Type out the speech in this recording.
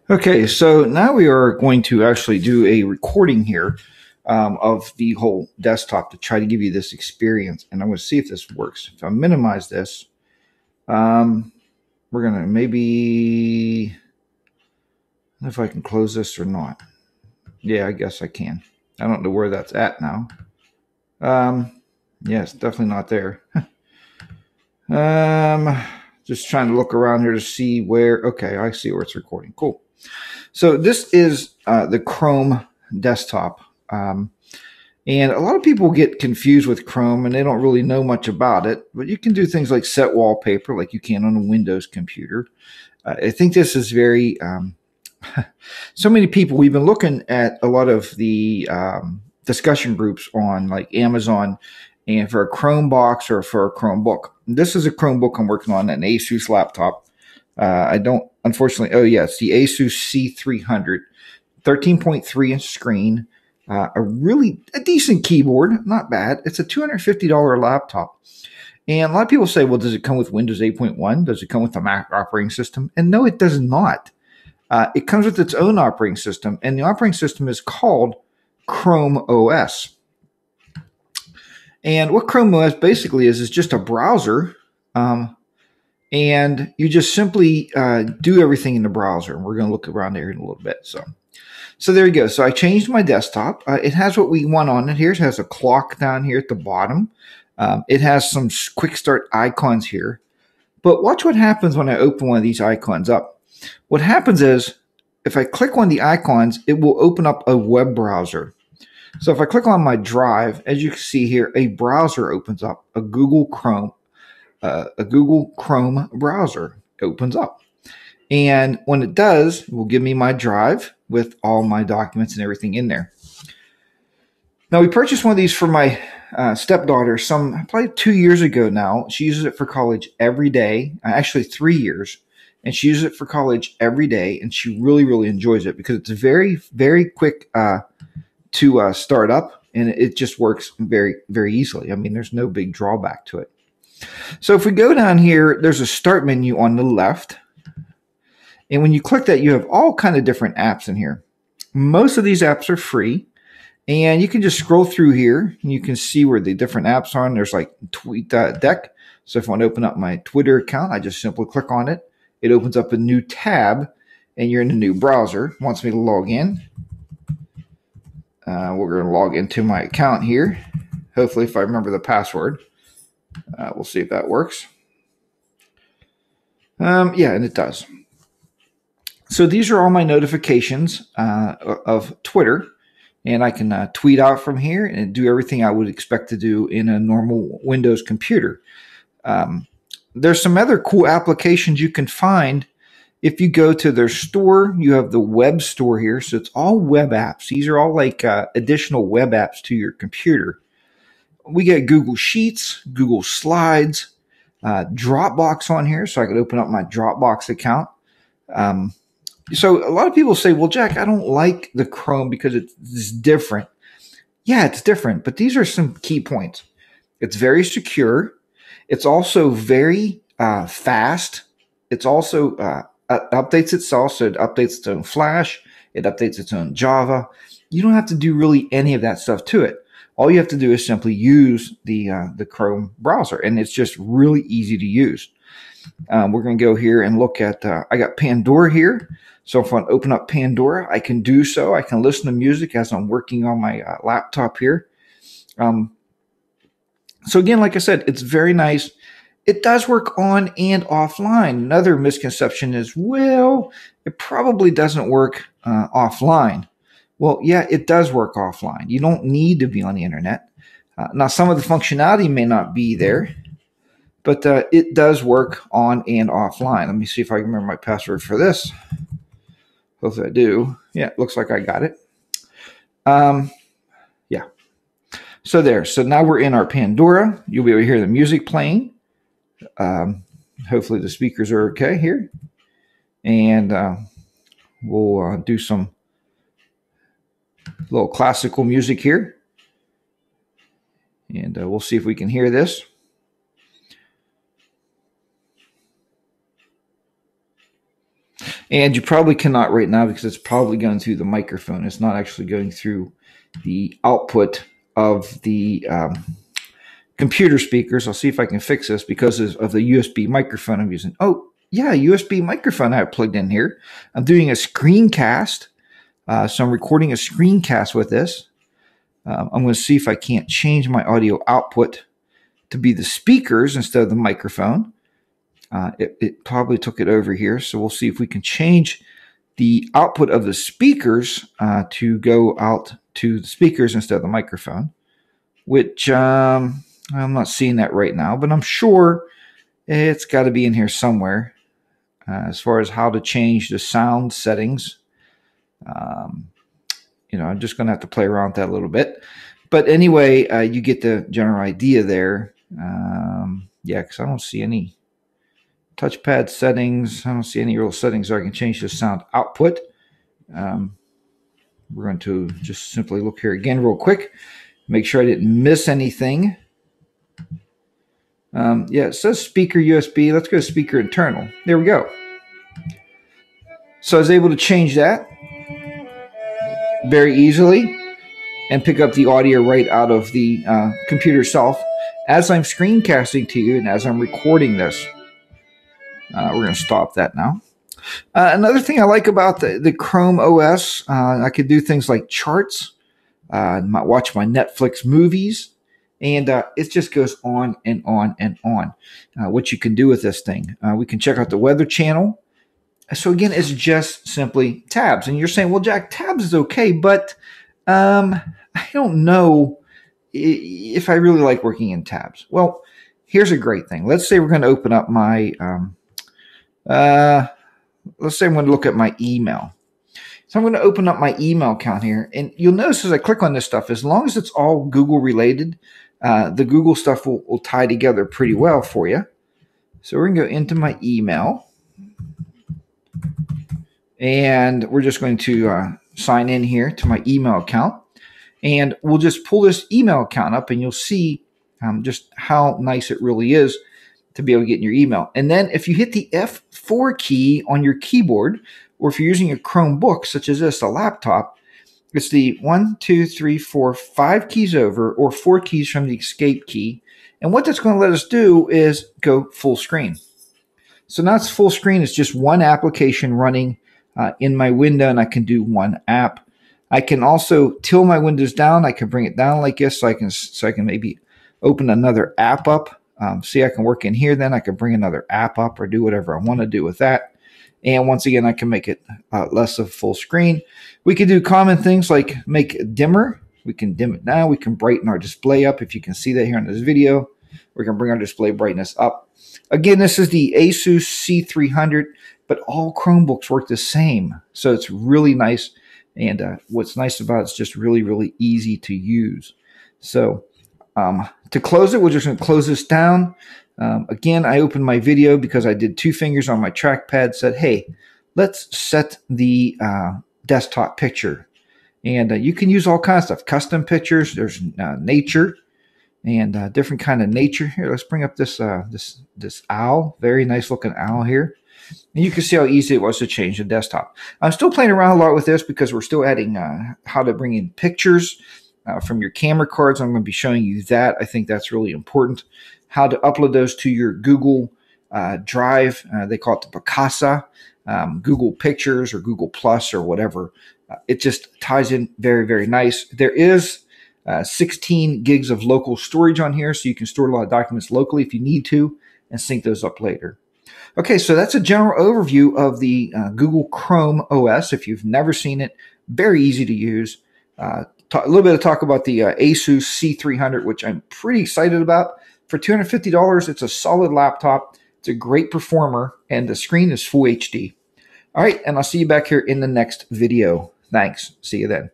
Okay, so now we are going to actually do a recording here of the whole desktop to try to give you this experience. And I'm going to see if this works. If I minimize this, we're going to maybe, if I can close this or not. Yeah, I guess I can. I don't know where that's at now. Yeah, it's definitely not there. Just trying to look around here to see where, okay, I see where it's recording. Cool. So this is the Chrome desktop. And a lot of people get confused with Chrome and they don't really know much about it, but you can do things like set wallpaper like you can on a Windows computer. I think this is very, so many people, we've been looking at a lot of the discussion groups on like Amazon and for a Chrome box or for a Chromebook. This is a Chromebook I'm working on, an Asus laptop. I don't, unfortunately, oh yeah, it's the Asus C300, 13.3 inch screen, a decent keyboard, not bad. It's a $250 laptop. And a lot of people say, well, does it come with Windows 8.1? Does it come with the Mac operating system? And no, it does not. It comes with its own operating system, and the operating system is called Chrome OS. And what Chrome OS basically is just a browser, and you just simply do everything in the browser. And we're going to look around there in a little bit. So there you go. So I changed my desktop. It has what we want on it here. It has a clock down here at the bottom. It has some quick start icons here. But watch what happens when I open one of these icons up. What happens is if I click on the icons, it will open up a web browser. So if I click on my drive, as you can see here, a browser opens up, a Google Chrome browser opens up. And when it does, it will give me my drive with all my documents and everything in there. Now, we purchased one of these for my stepdaughter probably 2 years ago now. She uses it for college every day, actually 3 years. And she uses it for college every day, and she really, really enjoys it because it's very, very quick to start up, and it just works very, very easily. I mean, there's no big drawback to it. So if we go down here, there's a start menu on the left. And when you click that, you have all kind of different apps in here. Most of these apps are free. And you can just scroll through here and you can see where the different apps are. And there's like Tweet Deck. So if I want to open up my Twitter account, I just simply click on it. It opens up a new tab and you're in a new browser. It wants me to log in. We're going to log into my account here. Hopefully, if I remember the password, we'll see if that works. Yeah, and it does. So these are all my notifications of Twitter. And I can tweet out from here and do everything I would expect to do in a normal Windows computer. There's some other cool applications you can find. If you go to their store, you have the web store here. So it's all web apps. These are all like additional web apps to your computer. We get Google Sheets, Google Slides, Dropbox on here. So I could open up my Dropbox account. So a lot of people say, well, Jack, I don't like the Chrome because it's different. Yeah, it's different, but these are some key points. It's very secure. It's also very fast. It's also updates itself, so it updates its own Flash. It updates its own Java. You don't have to do really any of that stuff to it. All you have to do is simply use the Chrome browser, and it's just really easy to use. We're going to go here and look at, I got Pandora here. So if I want to open up Pandora, I can do so. I can listen to music as I'm working on my laptop here. So again, like I said, it's very nice. It does work on and offline. Another misconception is, well, it probably doesn't work offline. Well, yeah, it does work offline. You don't need to be on the internet. Now, some of the functionality may not be there, but it does work on and offline. Let me see if I can remember my password for this. Hopefully I do. Yeah, it looks like I got it. Yeah. So there. So now we're in our Pandora. You'll be able to hear the music playing. Hopefully the speakers are okay here. And we'll do some little classical music here. And we'll see if we can hear this. And you probably cannot right now because it's probably going through the microphone. It's not actually going through the output of the computer speakers. I'll see if I can fix this because of the USB microphone I'm using. Oh, yeah, USB microphone I have plugged in here. I'm doing a screencast. So I'm recording a screencast with this. I'm going to see if I can't change my audio output to be the speakers instead of the microphone. It probably took it over here. So we'll see if we can change the output of the speakers to go out to the speakers instead of the microphone, which I'm not seeing that right now, but I'm sure it's got to be in here somewhere as far as how to change the sound settings. I'm just going to have to play around with that a little bit. But anyway, you get the general idea there. Yeah, because I don't see any touchpad settings. I don't see any real settings where I can change the sound output. We're going to just simply look here again real quick. Make sure I didn't miss anything. Yeah, it says speaker USB. Let's go to speaker internal. There we go. So I was able to change that very easily and pick up the audio right out of the computer itself as I'm screencasting to you and as I'm recording this. We're going to stop that now. Another thing I like about the Chrome OS, I could do things like charts, watch my Netflix movies, and it just goes on and on and on. What you can do with this thing. We can check out the Weather Channel. So again, it's just simply tabs. And you're saying, well, Jack, tabs is okay, but I don't know if I really like working in tabs. Well, here's a great thing. Let's say we're going to open up my, let's say I'm going to look at my email. So I'm going to open up my email account here. And you'll notice as I click on this stuff, as long as it's all Google related, the Google stuff will tie together pretty well for you. So we're going to go into my email. And we're just going to sign in here to my email account. And we'll just pull this email account up and you'll see just how nice it really is to be able to get in your email. And then if you hit the F4 key on your keyboard, or if you're using a Chromebook such as this, a laptop, it's the 1, 2, 3, 4, 5 keys over, or 4 keys from the escape key. And what that's going to let us do is go full screen. So now it's full screen. It's just one application running in my window, and I can do one app. I can also tilt my windows down. I can bring it down like this, so I can maybe open another app up. See, I can work in here. Then I can bring another app up or do whatever I want to do with that. And once again, I can make it less of full screen. We can do common things like make it dimmer. We can dim it down. We can brighten our display up. If you can see that here in this video, we can bring our display brightness up. Again, this is the Asus C300, but all Chromebooks work the same. So it's really nice. And what's nice about it's just really, really easy to use. So to close it, we're just going to close this down. Again, I opened my video because I did 2 fingers on my trackpad, said, hey, let's set the desktop picture. And you can use all kinds of stuff, custom pictures. There's nature and different kind of nature. Here, let's bring up this this owl. Very nice looking owl here. And you can see how easy it was to change the desktop. I'm still playing around a lot with this because we're still adding how to bring in pictures from your camera cards. I'm going to be showing you that. I think that's really important. How to upload those to your Google Drive. They call it the Picasa, Google Pictures or Google Plus or whatever. It just ties in very, very nice. There is 16 gigs of local storage on here, so you can store a lot of documents locally if you need to and sync those up later. Okay, so that's a general overview of the Google Chrome OS. If you've never seen it, very easy to use. A little bit of talk about the Asus C300, which I'm pretty excited about. For $250, it's a solid laptop. It's a great performer, and the screen is full HD. All right, and I'll see you back here in the next video. Thanks. See you then.